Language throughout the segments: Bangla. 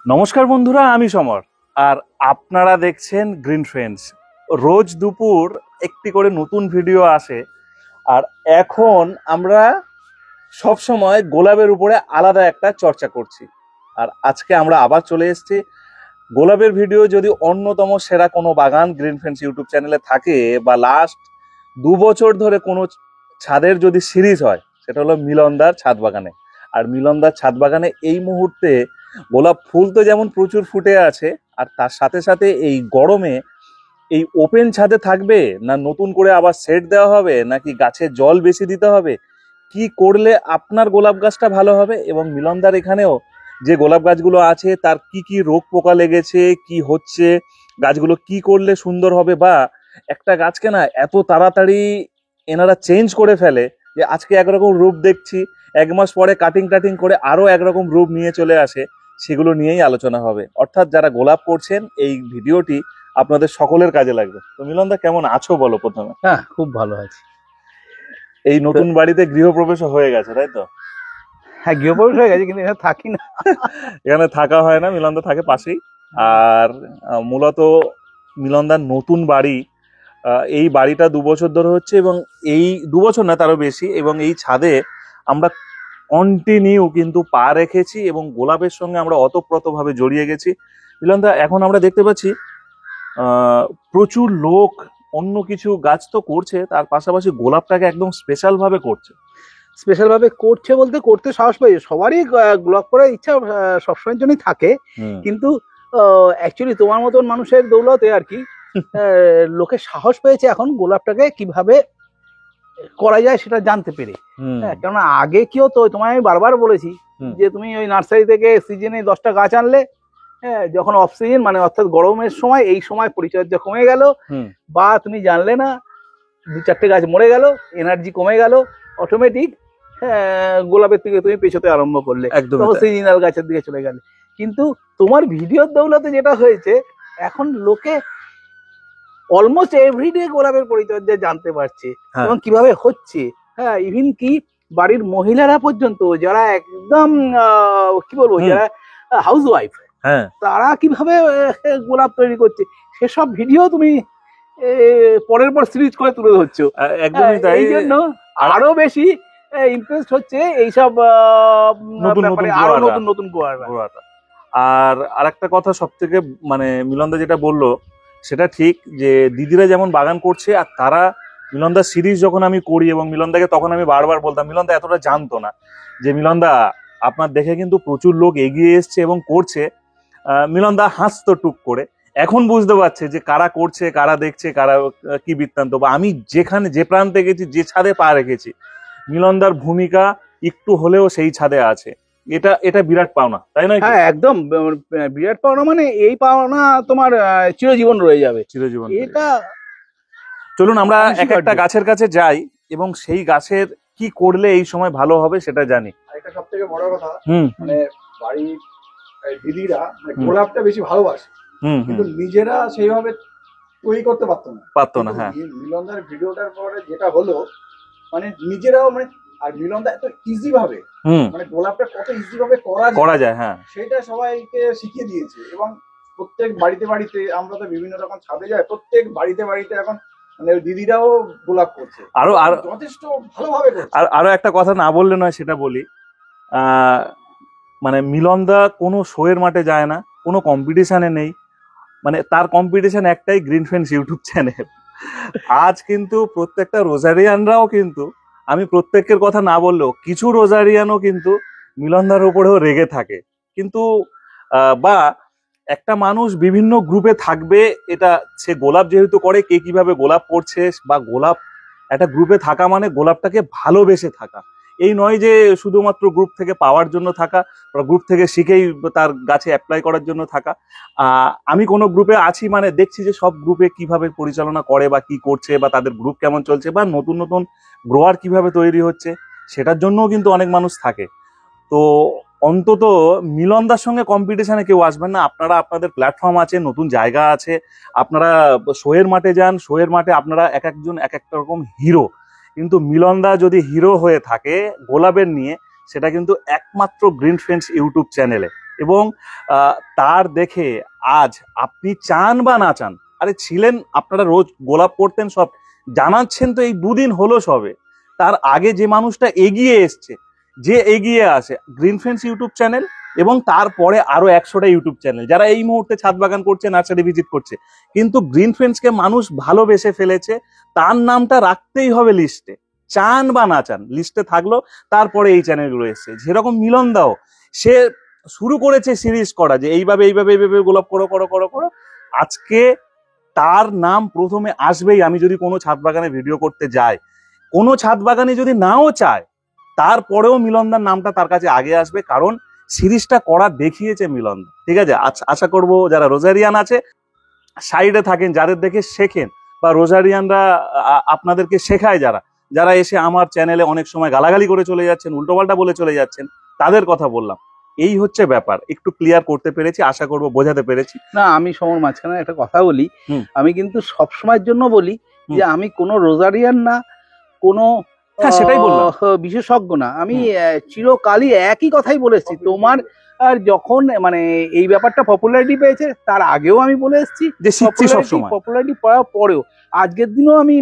নমস্কার বন্ধুরা, আমি সমর আর আপনারা দেখছেন গ্রিন ফ্রেন্ডস। রোজ দুপুর একটি করে নতুন ভিডিও আসে আর এখন আমরা সব সময় গোলাপের উপরে আলাদা একটা চর্চা করছি। আর আজকে আমরা আবার চলে এসেছি। গোলাপের ভিডিও যদি অন্যতম সেরা কোনো বাগান গ্রিন ফ্রেন্ডস ইউটিউব চ্যানেলে থাকে বা লাস্ট 2 বছর ধরে কোনো ছাদের যদি সিরিজ হয়, সেটা হলো মিলনদার ছাদ বাগানে। আর মিলনদার ছাদ বাগানে এই মুহূর্তে গোলাপ ফুল তো যেমন প্রচুর ফুটে আছে, আর তার সাথে সাথে এই গরমে এই ওপেন ছাদে থাকবে না নতুন করে আবার সেট দেওয়া হবে, নাকি গাছে জল বেশি দিতে হবে, কি করলে আপনার গোলাপ গাছটা ভালো হবে, এবং মিলনদার এখানেও যে গোলাপ গাছগুলো আছে তার কি কি রোগ পোকা লেগেছে, কি হচ্ছে, গাছগুলো কি করলে সুন্দর হবে, বা একটা গাছকে না এত তাড়াতাড়ি এনারা চেঞ্জ করে ফেলে যে আজকে একরকম রূপ দেখছি, 1 মাস পরে কাটিং টাটিং করে আরো একরকম রূপ নিয়ে চলে আসে। সেগুলো নিয়েই আলোচনা হবে। অর্থাৎ যারা গোলাপ করছেন, এই ভিডিওটি আপনাদের সকলের কাজে লাগবে। তো মিলনদা, কেমন আছো বলো প্রথমে? হ্যাঁ, খুব ভালো আছি। এই নতুন বাড়িতে গৃহপ্রবেশ হয়ে গেছে, তাই তো? হ্যাঁ, গৃহপ্রবেশ হয়ে গেছে, কিন্তু এখানে থাকি না। এখানে থাকা হয় না, মিলনদা থাকে পাশেই। আর মূলত মিলনদার নতুন বাড়ি, এই বাড়িটা 2 বছর ধরে হচ্ছে, এবং এই 2 বছর না তারও বেশি, এবং এই ছাদে আমরা কন্টিনিউ কিন্তু পা রেখেছি এবং গোলাপের সঙ্গে আমরা অতপ্রতভাবে জড়িয়ে গেছি। মিলনদা, এখন আমরা দেখতে পাচ্ছি প্রচুর লোক অন্য কিছু গাছ তো করছে, তার পাশাপাশি গোলাপটাকে একদম স্পেশাল ভাবে করছে। স্পেশাল ভাবে করছে বলতে, করতে সাহস পাই। সবারই ব্লগ করার ইচ্ছা সবসময়ের জন্যই থাকে, কিন্তু অ্যাকচুয়ালি তোমার মতন মানুষের দৌলতে আর কি লোকে সাহস পেয়েছে এখন গোলাপটাকে কিভাবে করা যায় সেটা জানতে পেরে। হ্যাঁ, কেননা আগে কি হতো, তোমায় আমি বারবার বলেছি যে তুমি ওই নার্সারি থেকে সিজনে 10টা গাছ আনলে, হ্যাঁ, যখন অফ সিজন মানে অর্থাৎ গরমের সময়, এই সময় পরিচর্যা কমে গেল, বা তুমি জানলে না 2-4টে গাছ মরে গেল, এনার্জি কমে গেল, অটোমেটিক গোলাপের থেকে তুমি পেছোতে আরম্ভ করলে, তখন সিজনাল গাছের দিকে চলে গেলে। কিন্তু তোমার ভিডিওর দৌলতে যেটা হয়েছে, এখন লোকে অলমোস্ট এভরিডে গোলাপের পরিচর্যা জানতে পারছে এবং কিভাবে হচ্ছে। হ্যাঁ, ইভিন কি বাড়ির মহিলারা পর্যন্ত, যারা একদম কি বলবো, যারা হাউস ওয়াইফ, তারা কিভাবে গোলাপ তৈরি করছে সেসব ভিডিও তুমি পরের পর সিরিজ করে তুলে ধরছো। একদমই তাই। এই জন্য আরো বেশি ইমপ্রেসড হচ্ছে এইসব ব্যাপারে, আরো নতুন নতুন গোয়াটা। আর আরেকটা কথা, সব থেকে মানে মিলনদা যেটা বললো সেটা ঠিক, যে দিদিরা যেমন বাগান করছে, আর তারা মিলনদা সিরিজ যখন আমি করি এবং মিলনদাকে তখন আমি বারবার বলতাম, মিলনদা এতটা জানতো না যে মিলনদা আপনার দেখে কিন্তু প্রচুর লোক এগিয়ে এসছে এবং করছে। মিলনদা হাসতো টুক করে। এখন বুঝতে পারছে যে কারা করছে, কারা দেখছে, কারা কি বৃত্তান্ত। বা আমি যেখানে যে প্রান্তে গেছি, যে ছাদে পা রেখেছি, মিলনদার ভূমিকা একটু হলেও সেই ছাদে আছে। এটা এটা বিরাট পাওনা, তাই নয়? হ্যাঁ, একদম বিরাট পাওনা। মানে এই পাওনা তোমার চিরজীবন রয়ে যাবে, চিরজীবন। এটা চলুন আমরা এক একটা গাছের কাছে যাই এবং সেই গাছের কি করলে এই সময় ভালো হবে সেটা জানি। একটা সব থেকে বড় কথা, মানে বাড়ির দিদিরা গোলাপটা বেশি ভালোবাসে, কিন্তু নিজেরা সেইভাবে তৈরি করতে পারতো না। হ্যাঁ, মিলনদার ভিডিওটার পরে যেটা হলো, মানে নিজেরাও মানে, আর মিলনদা এত ইজি ভাবে মানে গোলাপটা কত ইজি ভাবে করা যায়, হ্যাঁ, সেটা সবাইকে শিখিয়ে দিয়েছে। এবং প্রত্যেক বাড়িতে বাড়িতে, আমরা তো বিভিন্ন রকম ছাদে যাই, প্রত্যেক বাড়িতে বাড়িতে এখন মানে দিদিরাও গোলাপ করছে, আরো যথেষ্ট ভালোভাবে করছে। আরো একটা কথা না বললে নয়, সেটা বলি। মানে মিলনদা কোনো শোয়ের মাঠে যায় না, কোনো কম্পিটিশনে নেই। মানে তার কম্পিটিশন একটাই, গ্রিন ফ্রেন্ডস ইউটিউব চ্যানেল। আজ কিন্তু প্রত্যেকটা রোজারিয়ানরাও কিন্তু, আমি প্রত্যেকের কথা না বললেও কিছু রোজারিয়ানও কিন্তু মিলনদার উপরেও রেগে থাকে। কিন্তু বা একটা মানুষ বিভিন্ন গ্রুপে থাকবে, এটা সে গোলাপ যেহেতু করে, কে কিভাবে গোলাপ করছে, বা গোলাপ একটা গ্রুপে থাকা মানে গোলাপটাকে ভালোবেসে থাকা। এই নয় যে শুধুমাত্র গ্রুপ থেকে পাওয়ার জন্য থাকা, বা গ্রুপ থেকে শিখেই তার গাছে অ্যাপ্লাই করার জন্য থাকা। আমি কোনো গ্রুপে আছি মানে দেখছি যে সব গ্রুপে কিভাবে পরিচালনা করে, বা কি করছে, বা তাদের গ্রুপ কেমন চলছে, বা নতুন নতুন গ্রোয়ার কিভাবে তৈরি হচ্ছে, সেটার জন্যও কিন্তু অনেক মানুষ থাকে। তো অন্তত মিলনদার সঙ্গে কম্পিটিশনে কেউ আসবেন না। আপনারা আপনাদের প্ল্যাটফর্ম আছে, নতুন জায়গা আছে, আপনারা শোয়ের মাঠে যান, শোয়ের মাঠে আপনারা এক একজন এক একটা রকম হিরো। কিন্তু মিলনদা যদি হিরো হয়ে থাকে গোলাপের নিয়ে, সেটা কিন্তু একমাত্র গ্রিন ফ্রেন্ডস ইউটিউব চ্যানেলে। এবং তার দেখে আজ আপনি চান বা না চান, আরে ছিলেন আপনারা রোজ গোলাপ করতেন সব জানাচ্ছেন তো এই দুদিন হলো সবে, তার আগে যে মানুষটা এগিয়ে এসছে, যে এগিয়ে আসে গ্রিন ফ্রেন্ডস ইউটিউব চ্যানেল এবং তারপরে আরো 100টা ইউটিউব চ্যানেল যারা এই মুহূর্তে ছাদ বাগান করছে, নার্সারি ভিজিট করছে, কিন্তু গ্রিন ফ্রেন্ডসকে মানুষ ভালোবেসে ফেলেছে, তার নামটা রাখতেই হবে লিস্টে, চান বা না চান লিস্টে থাকলো, তারপরে এই চ্যানেলগুলো এসছে। যেরকম মিলন দাও সে শুরু করেছে সিরিজ করা যে এইভাবে এইভাবে এইভাবে গোলাপ করো করো করো করো, আজকে তার নাম প্রথমে আসবেই। আমি যদি কোনো ছাদ বাগানে ভিডিও করতে যাই, কোনো ছাদ বাগানে যদি নাও চায়, তারপরেও মিলনদার নামটা তার কাছে আগে আসবে, কারণ সিরিজটা করা দেখিয়েছে মিলনদা। ঠিক আছে, আশা করব যারা রোজারিয়ান আছে সাইডে থাকেন, যাদের দেখে শেখেন বা রোজারিয়ানরা আপনাদেরকে শেখায়, যারা এসে আমার চ্যানেলে অনেক সময় গালাগালি করে চলে যাচ্ছেন, উল্টোপাল্টা বলে চলে যাচ্ছেন, তাদের কথা বললাম। এই হচ্ছে ব্যাপার, একটু ক্লিয়ার করতে পেরেছি, আশা করব বোঝাতে পেরেছি। না, আমি সমর মাঝখানে একটা কথা বলি, আমি কিন্তু সবসময়ের জন্য বলি যে আমি কোনো রোজারিয়ান না, কোনো সেটাই বললাম বিশেষজ্ঞ না, আমি চিরকালই একই কথাই বলেছি। তোমার আর যখন মানে এই ব্যাপারটা পপুলারিটি পেয়েছে তার আগেও আমি বলে এসেছি যে শিখছি সবসময়, পপুলারিটি পাওয়ার পরেও আজকের দিনেও আমি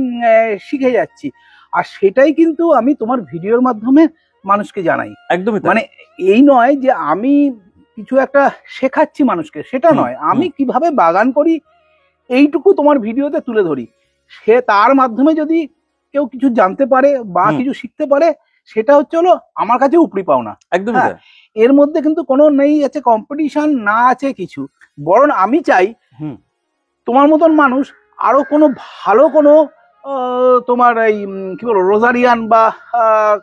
শিখে যাচ্ছি, আর সেটাই কিন্তু আমি তোমার ভিডিওর মাধ্যমে মানুষকে জানাই। একদমই মানে এই নয় যে আমি কিছু একটা শেখাচ্ছি মানুষকে, সেটা নয়, আমি কিভাবে বাগান করি এইটুকু তোমার ভিডিওতে তুলে ধরি। সে তার মাধ্যমে যদি কেউ কিছু জানতে পারে বা কিছু শিখতে পারে, সেটা হচ্ছে হলো আমার কাছে উপরি পাওনা। একদম এর মধ্যে কিন্তু কোনো নেই আছে কম্পিটিশন, না আছে কিছু, বরং আমি চাই তোমার মতন মানুষ আরো কোনো ভালো কোনো তোমার এই কি বলবো রোজারিয়ান বা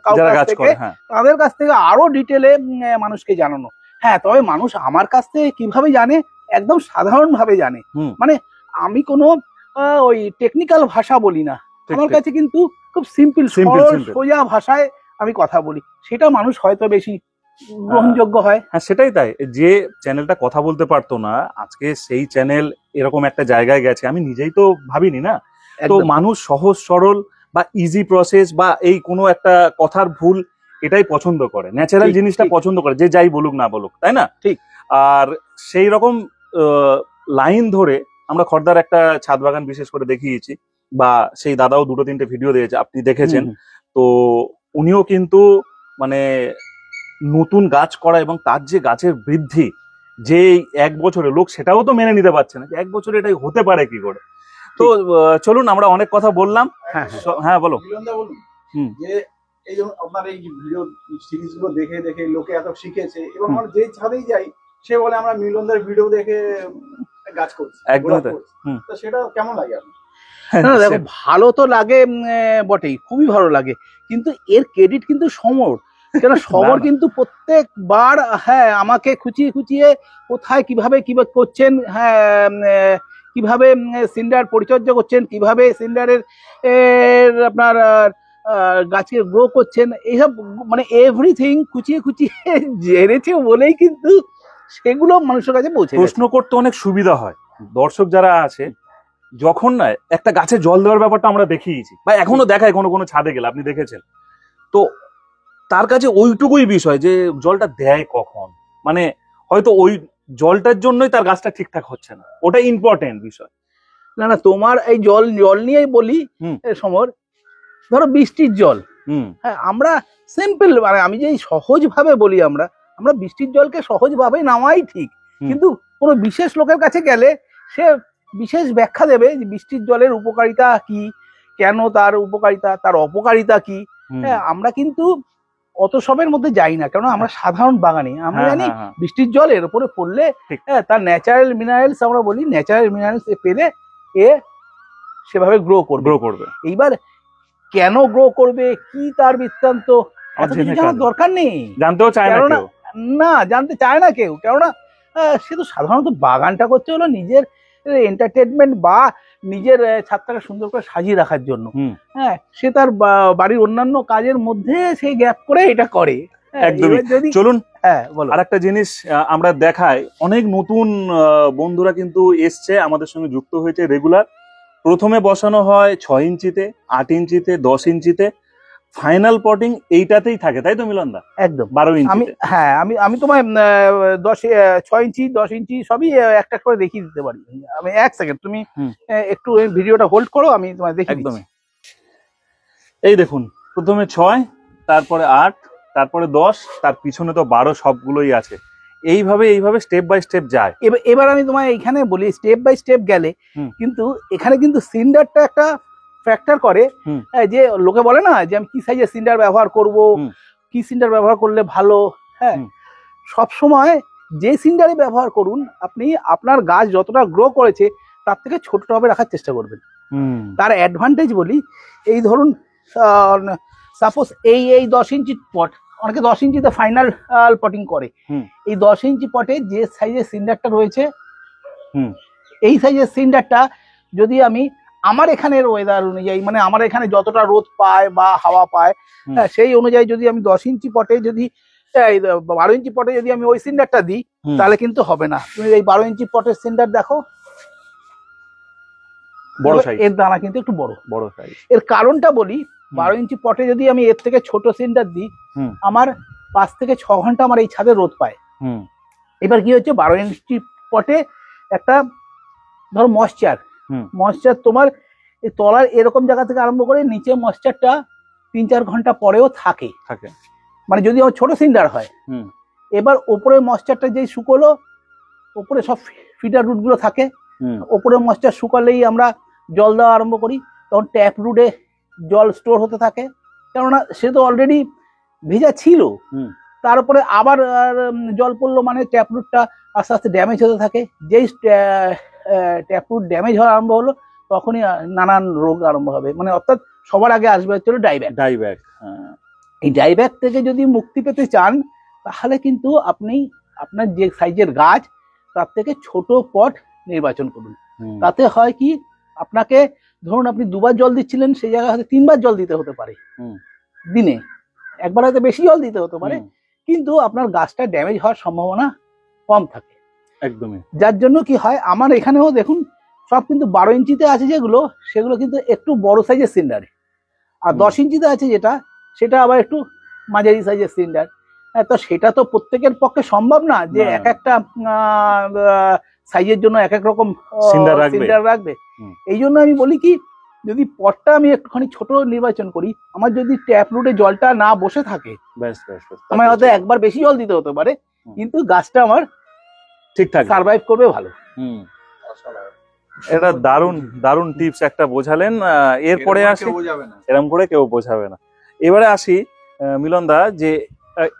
তাদের কাছ থেকে আরো ডিটেলে মানুষকে জানানো। হ্যাঁ, তবে মানুষ আমার কাছ থেকে কিভাবে জানে, একদম সাধারণ ভাবে জানে, মানে আমি কোনো ওই টেকনিক্যাল ভাষা বলি না, আমার কাছে কিন্তু খুব সিম্পল সোজা ভাষায় আমি কথা বলি, সেটা মানুষ হয়তো বেশি গ্রহণযোগ্য হয়। হ্যাঁ, সেটাই তাই। যে চ্যানেলটা কথা বলতে পারতো না, আজকে সেই চ্যানেল এরকম একটা জায়গায় গেছে, আমি নিজেই তো ভাবিনি না। তো মানুষ সহজ সরল বা ইজি প্রসেস বা এই কোনো একটা কথার ভুল এটাই পছন্দ করে, ন্যাচারাল জিনিসটা পছন্দ করে, যে যাই বলুক না বলুক, তাই না? ঠিক। আর সেই রকম লাইন ধরে আমরা খড়দার একটা ছাদ বাগান বিশেষ করে দেখিয়েছি, বা সেই দাদাও 2-3টে ভিডিও দিয়েছে, আপনি দেখেছেন। তো উনিও কিন্তু মানে নতুন গাছ করা এবং তার যে গাছের বৃদ্ধি, যে 1 বছরে, লোক সেটাও তো মেনে নিতে পারছে না যে 1 বছরে এটাই হতে পারে কি করে। তো চলুন, আমরা অনেক কথা বললাম। হ্যাঁ বলো। যে এই যেমন আপনার এই ভিডিও সিরিজ গুলো দেখে দেখে লোকে এত শিখেছে, এবং আমরা যে ছাদেই যাই সে বলে আমরা মিলনদার ভিডিও দেখে গাছ করছি, একদম। তো সেটা কেমন লাগে আপনার? দেখো, ভালো তো লাগে বটেই, খুবই ভালো লাগে, কিন্তু এর ক্রেডিট কিন্তু সমর, কেন সমর কিন্তু প্রত্যেকবার হ্যাঁ আমাকে খুঁচিয়ে খুঁচিয়ে কোথায় কিভাবে করছেন, হ্যাঁ কিভাবে সিন্ডার পরিচর্যা করছেন, কিভাবে সিন্ডারের আপনার গাছকে গ্রো করছেন, এইসব মানে এভরিথিং খুঁচিয়ে খুঁচিয়ে জেনেছে বলেই কিন্তু সেগুলো মানুষের কাছে পৌঁছে। প্রশ্ন করতে অনেক সুবিধা হয়, দর্শক যারা আছে যখন না একটা গাছে জল দেওয়ার ব্যাপারটা আমরা দেখিয়েছি বা এখনো দেখায়, কোনো কোনো ছাদে গেলে আপনি দেখেছেন, তো তার কাছে ওইটুকুই বিষয় যে জলটা দেয় কখন, মানে হয়তো ওই জলটার জন্যই তার গাছটা ঠিকঠাক হচ্ছে না, ওটা ইম্পর্টেন্ট বিষয় না। না, তোমার এই জল নিয়েই বলি সমর, ধরো বৃষ্টির জল, হ্যাঁ আমরা সিম্পল, মানে আমি যে সহজ ভাবে বলি, আমরা বৃষ্টির জলকে সহজ ভাবে নেওয়াই ঠিক, কিন্তু কোনো বিশেষ লোকের কাছে গেলে সে বিশেষ ব্যাখ্যা দেবে যে বৃষ্টির জলের উপকারিতা কি, কেন তার উপকারিতা, তার অপকারিতা কি। হ্যাঁ, আমরা কিন্তু অত সবের মধ্যে যাই না, কেন আমরা সাধারণ বাগানি, আমরা জানি বৃষ্টির জল এর উপরে পড়লে তার ন্যাচারাল মিনারেলস, আমরা বলি ন্যাচারাল মিনারেলস পেলে এ সেভাবে গ্রো করবে। এইবার কেন গ্রো করবে, কি তার বৃত্তান্ত, এত কিছু জানার দরকার নেই, জানতেও চায় না, জানতে চায় না কেউ, কেননা সে তো সাধারণত বাগানটা করছে হলো নিজের এন্টারটেনমেন্ট বা নিজের ছাদটাকে সুন্দর করে সাজিয়ে রাখার জন্য। হ্যাঁ, সে তার বাড়ির অন্যান্য কাজের মধ্যে সেই গ্যাপ করে এটা করে। একদমই। চলুন আরেকটা জিনিস আমরা দেখাই, অনেক নতুন বন্ধুরা কিন্তু এসছে, আমাদের সঙ্গে যুক্ত হয়েছে রেগুলার। প্রথমে বসানো হয় 6 ইঞ্চিতে, 8 ইঞ্চিতে, 10 ইঞ্চিতে, ফাইনাল পটিং এইটাতেই থাকে, তাই তো মিলনদা? একদম 12 ইঞ্চি। আমি তোমায় 6 ইঞ্চি 10 ইঞ্চি সবই একটা করে দেখিয়ে দিতে পারি। আমি 1 সেকেন্ড, তুমি একটু ভিডিওটা হোল্ড করো, আমি তোমায় দেখিয়ে দিচ্ছি। একদমই। এই দেখুন, প্রথমে 6, তারপরে 8, তারপরে 10, তার পিছনে তো 12, সবগুলোই আছে। এইভাবে স্টেপ বাই স্টেপ যায়। এবার আমি তোমায় এইখানে বলি, স্টেপ বাই স্টেপ গেলে কিন্তু এখানে কিন্তু সিন্ডারটা একটা ফ্যাক্টর করে, যে লোকে বলে না যে আমি কি সাইজের সিন্ডার ব্যবহার করব, কি সিন্ডার ব্যবহার করলে ভালো। হ্যাঁ, সব সময় যে সিন্ডারই ব্যবহার করুন আপনি, আপনার গাছ যতটা গ্রো করেছে তার থেকে ছোটভাবে রাখার চেষ্টা করবেন। তার অ্যাডভান্টেজ বলি, এই ধরুন সাপোজ এই 10 ইঞ্চি পট, অনেকে 10 ইঞ্চিতে ফাইনাল পটিং করে। এই 10 ইঞ্চি পটে যে সাইজের সিন্ডারটা রয়েছে, এই সাইজের সিন্ডারটা যদি আমি আমার এখানের ওয়েদার অনুযায়ী, মানে আমার এখানে যতটা রোদ পায় বা হাওয়া পায়, সেই অনুযায়ী যদি আমি 10 ইঞ্চি পটে যদি 12 ইঞ্চি পটে যদি আমি ওই সিন্ডারটা দিই, তাহলে কিন্তু হবে না। তুমি এই 12 ইঞ্চি পটের সিন্ডার দেখো, বড় সাইজ, এর দানা কিন্তু একটু বড় সাইজ। এর কারণটা বলি, 12 ইঞ্চি পটে যদি আমি এর থেকে ছোট সিন্ডার দিই, আমার 5 থেকে 6 ঘন্টা আমার এই ছাদে রোদ পায়। এবার কি হচ্ছে, 12 ইঞ্চি পটে একটা ধরো ময়েশ্চার তোমার এই তলার এরকম জায়গা থেকে আরম্ভ করে নিচে ময়েশ্চারটা 3-4 ঘন্টা পরেও থাকে, মানে যদি আমার ছোট সিন্ডার হয়। এবার ওপরে ময়েশ্চারটা যেই শুকোলো, ওপরে সব ফিডার রুট গুলো থাকে, ওপরে ময়েশ্চার শুকালেই আমরা জল দেওয়া আরম্ভ করি, তখন ট্যাপ রুটে জল স্টোর হতে থাকে, কেননা সে তো অলরেডি ভেজা ছিল। তার উপরে আবার জল পড়লো, মানে ট্যাপ রুটটা আস্তে আস্তে ড্যামেজ হতে থাকে। যেই ট্যাপ রুট ড্যামেজ হওয়া আরম্ভ হলো, তখনই নানান রোগ আরম্ভ হবে। মানে অর্থাৎ সবার আগে আসবে হচ্ছে ডাইব্যাক। এই ডাইব্যাক থেকে যদি মুক্তি পেতে চান, তাহলে কিন্তু আপনি আপনার যে সাইজের গাছ তার থেকে ছোট পট নির্বাচন করুন। তাতে হয় কি, আপনাকে ধরুন আপনি 2 বার জল দিচ্ছিলেন, সেই জায়গায় হয়তো 3 বার জল দিতে হতে পারে দিনে, একবার হয়তো বেশি জল দিতে হতে পারে, কিন্তু আপনার গাছটা ড্যামেজ হওয়ার সম্ভাবনা কম থাকে। একদমই। যার জন্য কি হয়, আমার এখানেও দেখুন সব কিন্তু 12 ইঞ্চিতে আছে যেগুলো, সেগুলো কিন্তু একটু বড় সাইজের সিন্ডারে, আর 10 ইঞ্চিতে আছে যেটা, সেটা আবার একটু মাঝারি সাইজের সিন্ডার। তো সেটা তো প্রত্যেকের পক্ষে সম্ভব না যে এক একটা সাইজের জন্য এক এক রকম সিন্ডার রাখবে। এই জন্য আমি বলি কি, যদি পটটা আমি একটুখানি ছোট নির্বাচন করি, আমার যদি ট্যাপ রুটে জলটা না বসে থাকে, আমার হয়তো একবার বেশি জল দিতে হতে পারে, কিন্তু গাছটা আমার ঠিকঠাক সার্ভাইভ করবে ভালো। এটা দারুণ টিপস একটা বোঝালেন। এরপরে আসি, এরকম করে কেউ বোঝাবে না। এবারে আসি মিলনদা, যে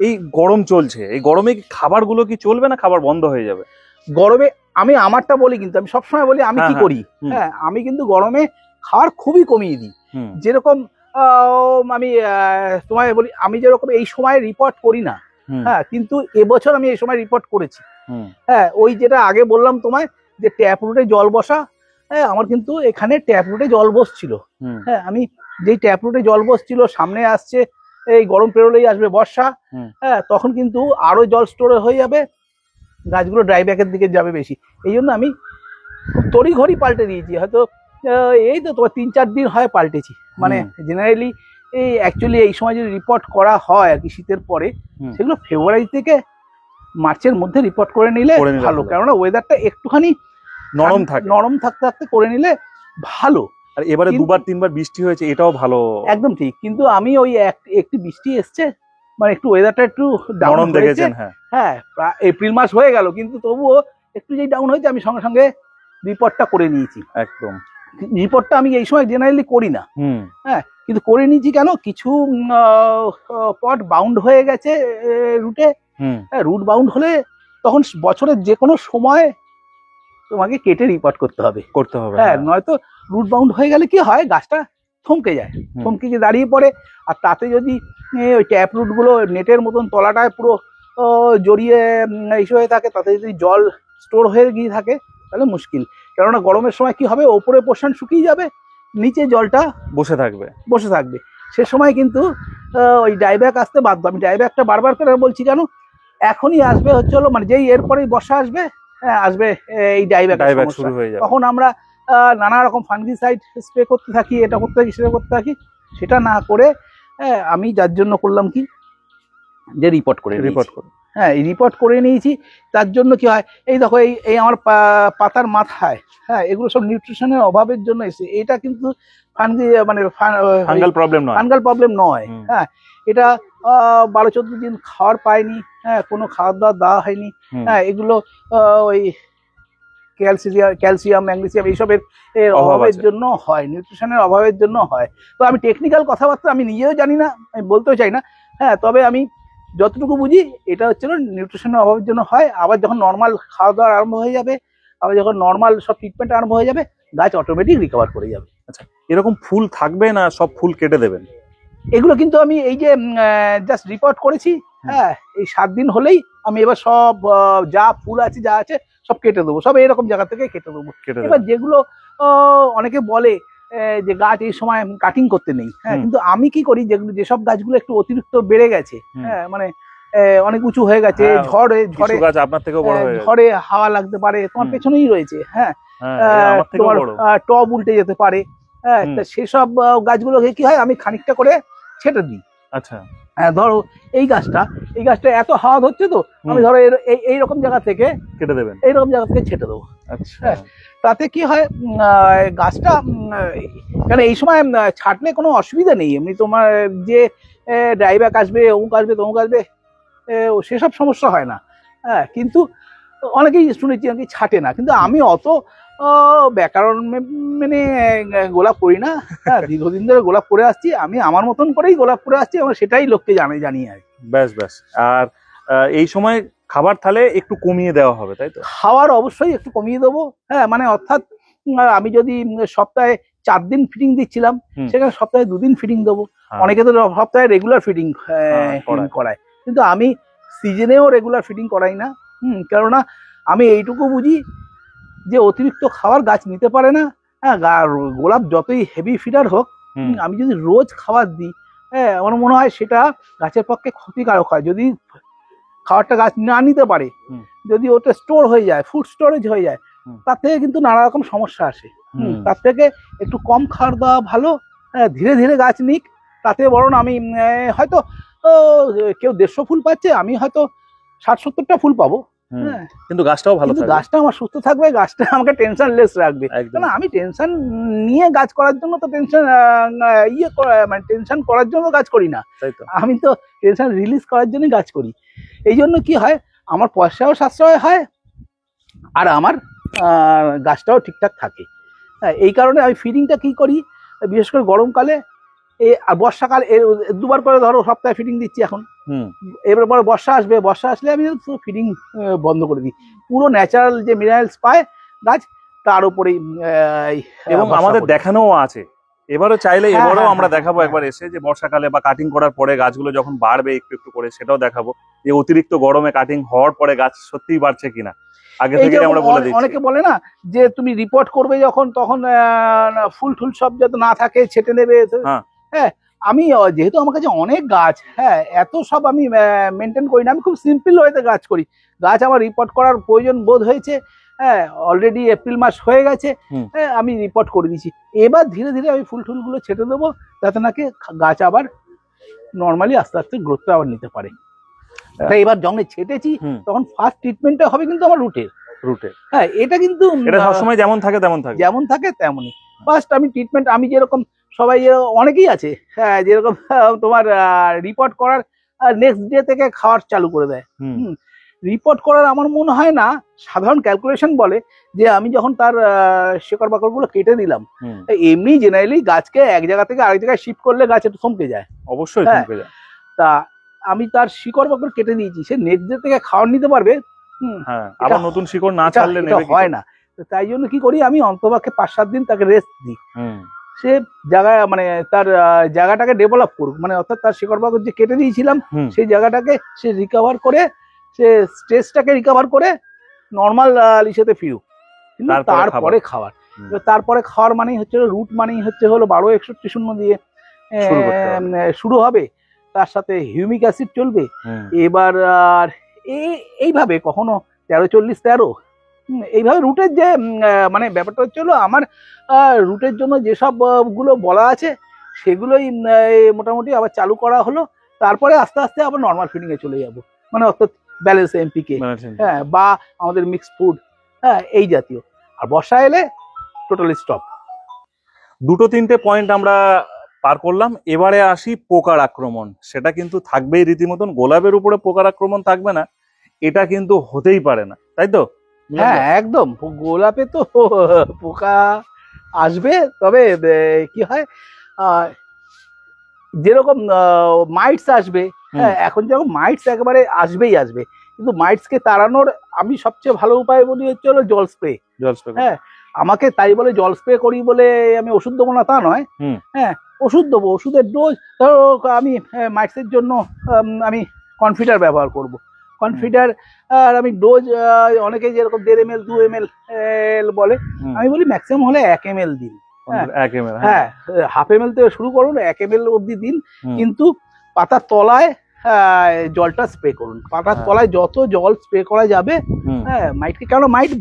এই গরম চলছে, এই গরমে খাবারগুলো কি চলবে না খাবার বন্ধ হয়ে যাবে? গরমে আমি আমারটা বলি, কিন্তু আমি সবসময় বলি আমি কি করি। হ্যাঁ, আমি কিন্তু গরমে খাবার খুবই কমিয়ে দিই। যেরকম আমি তোমায় বলি, আমি যেরকম এই সময় রিপোর্ট করি না, হ্যাঁ, কিন্তু এবছর আমি এই সময় রিপোর্ট করেছি। হ্যাঁ, ওই যেটা আগে বললাম তোমায় যে ট্যাপ রুটে জল বসা, হ্যাঁ, আমার কিন্তু এখানে ট্যাপ রুটে জল বসছিল। হ্যাঁ, আমি যেই ট্যাপ রুটে জল বসছিল, সামনে আসছে এই গরম পেরোলেই আসবে বর্ষা, হ্যাঁ, তখন কিন্তু আরো জল স্টোর হয়ে যাবে, গাছগুলো ড্রাইব্যাকের দিকে যাবে বেশি। এই জন্য আমি খুব তড়িঘড়ি পাল্টে দিয়েছি। হয়তো এই তো তোমার 3-4 দিন হয় পাল্টেছি। মানে জেনারেলি অ্যাকচুয়ালি এই সময় যদি রিপোর্ট করা হয় আর কি শীতের পরে, সেগুলো ফেব্রুয়ারি থেকে মার্চের মধ্যে রিপোর্ট করে নিলে ভালো, কেননা ওয়েদারটা একটুখানি নরম থাকতে করে নিলে ভালো। আর এবারে 2-3 বার বৃষ্টি হয়েছে, এটাও ভালো, একদম ঠিক। কিন্তু আমি ওই একটু বৃষ্টি এসছে, মানে একটু ওয়েদারটা একটু ডাউন দেখেছেন। হ্যাঁ, এপ্রিল মাস হয়ে গেল, কিন্তু তবুও একটু যেই ডাউন হয়েছে, আমি সঙ্গে সঙ্গে রিপোর্টটা করে নিয়েছি। একদম, রিপোর্টটা আমি এই সময় জেনারেলি করি না। হ্যাঁ, কিন্তু করে নিয়েছি কেন, কিছু পট বাউন্ড হয়ে গেছে রুটে। রুট বাউন্ড হলে তখন বছরের যে কোনো সময় তোমাকে কেটে রিপোর্ট করতে হবে। হ্যাঁ, নয়তো রুট বাউন্ড হয়ে গেলে কি হয়, গাছটা থমকে যায়, থমকে গিয়ে দাঁড়িয়ে পড়ে। আর তাতে যদি ওই ট্যাপ রুট গুলো নেটের মতন তলাটায় পুরো জড়িয়ে ইস্যু হয়ে থাকে, তাতে যদি জল স্টোর হয়ে গিয়ে থাকে, তাহলে মুশকিল। কেননা গরমের সময় কি হবে, ওপরে পোর্শন শুকিয়ে যাবে, নিচে জলটা বসে থাকবে। সে সময় কিন্তু ওই ডাইব্যাক আসতে বাধ্য। আমি ডাইব্যাকটা বারবার করে বলছি কেন, এখনই আসবে হচ্ছে হলো, মানে যেই এরপরেই বর্ষা আসবে, হ্যাঁ, আসবে এই ডাইব্যাক শুরু হয়ে যাবে। তখন আমরা নানা রকম ফাঙ্গিসাইড স্প্রে করতে থাকি, এটা করতে থাকি, সেটা করতে থাকি। সেটা না করে হ্যাঁ আমি যার জন্য করলাম কি, যে রিপোর্ট করে রিপোর্ট করে হ্যাঁ রিপোর্ট করে নিয়েছি। তার জন্য কি হয়, এই দেখো এই আমার পাতার মাথায়, হ্যাঁ এগুলো সব নিউট্রিশনের অভাবের জন্য এসে, এটা কিন্তু ফাঙ্গাল প্রবলেম নয়, ফাঙ্গাল প্রবলেম নয়। হ্যাঁ এটা 12-14 দিন খাওয়ার পায়নি, হ্যাঁ কোনো খাওয়ার দাওয়া দেওয়া হয়নি। হ্যাঁ এগুলো ওই ক্যালসিয়াম ম্যাগনেসিয়াম এইসবের অভাবের জন্য হয়, নিউট্রিশনের অভাবের জন্য হয়। তো আমি টেকনিক্যাল কথাবার্তা আমি নিজেও জানি না, আমি বলতেও চাই না। হ্যাঁ তবে আমি যতটুকু বুঝি এটা হচ্ছে নিউট্রিশনের অভাবের জন্য হয়। আবার যখন নর্মাল খাওয়া দাওয়া আরম্ভ হয়ে যাবে, আবার যখন নর্মাল সব ট্রিটমেন্ট আরম্ভ হয়ে যাবে, গাছ অটোমেটিক রিকভার করে যাবে। আচ্ছা, এরকম ফুল থাকবে না সব ফুল কেটে দেবেন? এগুলো কিন্তু আমি এই যে জাস্ট রিপোর্ট করেছি, হ্যাঁ এই 7 দিন হলেই আমি এবার সব যা ফুল আছে যা আছে সব কেটে দেবো, সব এরকম জায়গা থেকে কেটে দেবো। এবার যেগুলো অনেকে বলে যে গাছ এই সময় কাটিং করতে নেই, হ্যাঁ কিন্তু আমি কি করি, যেসব গাছগুলো একটু অতিরিক্ত বেড়ে গেছে, হ্যাঁ মানে অনেক উঁচু হয়ে গেছে, ঝড়ে হাওয়া লাগতে পারে, তোমার পেছনেই রয়েছে, হ্যাঁ তোমার টব উল্টে যেতে পারে, হ্যাঁ সেসব গাছগুলোকে কি হয় আমি খানিকটা করে ছেটে দিই। আচ্ছা হ্যাঁ ধরো এই গাছটা এত হাওয়া হচ্ছে, তো আমি ধরো এইরকম জায়গা থেকে কেটে দেবেন, এইরকম জায়গা থেকে ছেটে দেবো। হ্যাঁ তাতে কি হয় গাছটা কেন এই সময় ছাটলে কোনো অসুবিধা নেই, এমনি তোমার যে ড্রাইব্যাক আসবে, অমুক আসবে তমুক আসবে, সেসব সমস্যা হয় না। হ্যাঁ কিন্তু অনেকেই শুনেছি আর কি ছাটে না, কিন্তু আমি অত ব্যাকরণ মেনে গোলাপ করি না। হ্যাঁ দীর্ঘদিন ধরে গোলাপ করে আসছি, আমি আমার মতন করেই গোলাপ করে আসছি, এবং সেটাই লোককে জানি আর ব্যাস ব্যাস। আর এই সময় খাবার তাহলে একটু কমিয়ে দেওয়া হবে, তাই তো? খাবার অবশ্যই একটু কমিয়ে দেবো। হ্যাঁ মানে অর্থাৎ আমি যদি সপ্তাহে 4 দিন ফিডিং দিচ্ছিলাম, সেখানে সপ্তাহে 2 দিন ফিডিং দেবো। অনেকে তো সপ্তাহে রেগুলার ফিডিং করায়, কিন্তু আমি সিজনেও রেগুলার ফিডিং করাই না। কেননা আমি এইটুকু বুঝি যে অতিরিক্ত খাবার গাছ নিতে পারে না। হ্যাঁ গোলাপ যতই হেভি ফিডার হোক, আমি যদি রোজ খাবার দিই, হ্যাঁ আমার মনে হয় সেটা গাছের পক্ষে ক্ষতিকারক হয়। যদি খাবারটা গাছ না নিতে পারে, যদি ওটা স্টোর হয়ে যায়, ফুড স্টোরেজ হয়ে যায়, তার থেকে কিন্তু নানা রকম সমস্যা আসে। তার থেকে একটু কম খাবার দেওয়া ভালো। ধীরে ধীরে গাছ নিক, তাতে বরং আমি হয়তো কেউ 150 ফুল পাচ্ছে, আমি হয়তো 60-70টা ফুল পাবো। হ্যাঁ কিন্তু গাছটাও ভালো থাকবে, গাছটা আমার সুস্থ থাকবে, গাছটা আমাকে টেনশন লেস রাখবে। কারণ আমি টেনশন নিয়ে গাছ করার জন্য তো টেনশন করার জন্য গাছ করি না, আমি তো টেনশন রিলিজ করার জন্য গাছ করি। এই জন্য কি হয়, আমার পয়সাও সাশ্রয় হয়, আর আমার গাছটাও ঠিকঠাক থাকে। এই কারণে আমি ফিডিংটা কি করি, বিশেষ করে গরমকালে আর বর্ষাকালে 2 বার করে ধরো সপ্তাহে ফিডিং দিচ্ছি এখন। এবার পরে বর্ষা আসবে, বর্ষা আসলে আমি ফিডিং বন্ধ করে দিই। পুরো ন্যাচারাল যে মিনারেলস পায় গাছ, তার উপরেই। এবং আমাদের দেখানোও আছে, এবারও চাইলে এবারও আমরা দেখাবো একবার এসে, যে বর্ষাকালে বা কাটিং করার পরে গাছগুলো যখন বাড়বে একটু একটু করে, সেটাও দেখাবো যে অতিরিক্ত গরমে কাটিং হওয়ার পরে গাছ সত্যিই বাড়ছে কিনা আগে থেকে আমরা বলে দিচ্ছি। অনেকে বলে না যে তুমি রিপোর্ট করবে যখন, তখন ফুল টুল সব যাতে না থাকে ছেটে নেবে। হ্যাঁ আমি যেহেতু আমার কাছে অনেক গাছ, হ্যাঁ এত সব আমি মেনটেন করি না, আমি খুব সিম্পল ওয়েতে গাছ করি। গাছ আমার রিপোর্ট করার প্রয়োজন বোধ হয়েছে, হ্যাঁ অলরেডি এপ্রিল মাস হয়ে গেছে, হ্যাঁ আমি রিপোর্ট করে দিচ্ছি। এবার ধীরে ধীরে আমি ফুল টুলগুলো ছেটে দেবো, যাতে নাকি গাছ আবার নর্মালি আস্তে আস্তে গ্রোথটা আবার নিতে পারে। তাই এবার যখন ছেটেছি, তখন ফার্স্ট ট্রিটমেন্টটা হবে কিন্তু আমার রুটের। হ্যাঁ এটা কিন্তু সবসময় যেমন থাকে তেমনই। ফার্স্ট আমি ট্রিটমেন্ট, আমি যেরকম সবাই অনেকেই আছে, হ্যাঁ যেরকম তোমার রিপোর্ট করার নেক্সট ডে থেকে খাওয়ার চালু করে দেয়। রিপোর্ট করার আমার মনে হয় না, সাধারণ ক্যালকুলেশন বলে যে আমি যখন তার শেকড় বাকড় গুলো কেটে দিলাম, এমনি জেনারেলি গাছকে এক জায়গা থেকে আরেক জায়গায় শিফট করলে গাছ একটু থমকে যায়, অবশ্যই থমকে যায়। তা আমি তার শিকড় বাকড় কেটে দিয়েছি, সে নেক্সট ডে থেকে খাওয়ার নিতে পারবে। আবার নতুন শিকড় না ছাড়লে হয় না। তাই জন্য কি করি, আমি অন্তপক্ষে 5-7 দিন তাকে রেস্ট দিই, সে জায়গায় মানে তার জায়গাটাকে ডেভেলপ করুক, মানে অর্থাৎ তার শিকড় বাকড় যে কেটে দিয়েছিলাম সেই জায়গাটাকে সে রিকভার করে, সে স্ট্রেসটাকে রিকভার করে নর্মাল ইসেতে ফিরুক। কিন্তু তারপরে খাওয়ার, তারপরে খাওয়ার মানেই হচ্ছে রুট, মানেই হচ্ছে হলো 12-61-0 দিয়ে শুরু হবে, তার সাথে হিউমিক অ্যাসিড চলবে। এবার আর এইভাবে কখনো 13-40-13, এইভাবে রুটের যে মানে ব্যাপারটা হচ্ছে হলো, আমার রুটের জন্য যেসব গুলো বলা আছে সেগুলোই মোটামুটি আবার চালু করা হলো। তারপরে আস্তে আস্তে আবার নর্মাল ফিডিং এ চলে যাব, মানে অর্থাৎ ব্যালেন্স এমপিকে, হ্যাঁ, বা আমাদের মিক্সড ফুড, হ্যাঁ, এই জাতীয়। আর বর্ষা এলে টোটালি স্টপ। 2-3টে পয়েন্ট আমরা পার করলাম। এবারে আসি পোকার আক্রমণ। সেটা কিন্তু থাকবেই রীতিমতন। গোলাপের উপরে পোকার আক্রমণ থাকবে না এটা কিন্তু হতেই পারে না, তাই তো? হ্যাঁ একদম, গোলাপে তো পোকা আসবে। তবে কি হয়, যেরকম মাইটস আসবে, হ্যাঁ, এখন যেরকম মাইটস একেবারে আসবেই আসবে, কিন্তু মাইটস কে তাড়ানোর আমি সবচেয়ে ভালো উপায় বলি হচ্ছে হলো জল স্প্রে। হ্যাঁ, আমাকে তাই বলে জল স্প্রে করি বলে আমি ওষুধ দেবো না তা নয়, হ্যাঁ, ওষুধ দেবো, ওষুধের ডোজ ধরো আমি মাইটসের জন্য আমি কনফিডার ব্যবহার করব। কনফিডার আর আমি ডোজ অনেকে যেরকম 1.5 ml 2 ml বলে, আমি বলি ম্যাক্সিমাম হলে 1 ml দিন। হ্যাঁ, 1/2 ml থেকে শুরু করুন, 1 ml অব্দি দিন, কিন্তু পাতার তলায় জলটা স্প্রে করুন। পাতার তলায় যত জল স্প্রে করা যাবে, হ্যাঁ, মাইটকে, কেন মাইট